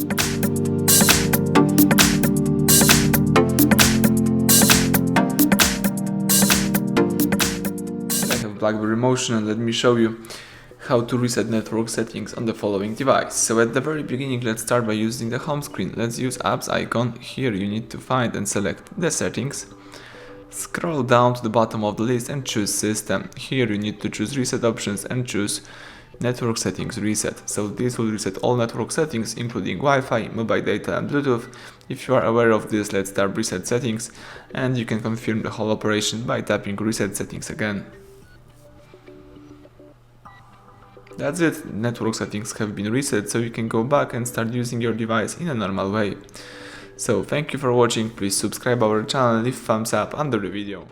I have Blackberry Motion, and let me show you how to reset network settings on the following device. So at the very beginning, let's start by using the home screen. Let's use apps icon. Here you need to find and select the settings. Scroll down to the bottom of the list and choose system. Here you need to choose reset options and choose network settings reset. So this will reset all network settings including Wi-Fi, mobile data and Bluetooth. If you are aware of this, let's tap reset settings, and you can confirm the whole operation by tapping reset settings again. That's it, network settings have been reset, so you can go back and start using your device in a normal way. So thank you for watching, please subscribe our channel, leave thumbs up under the video.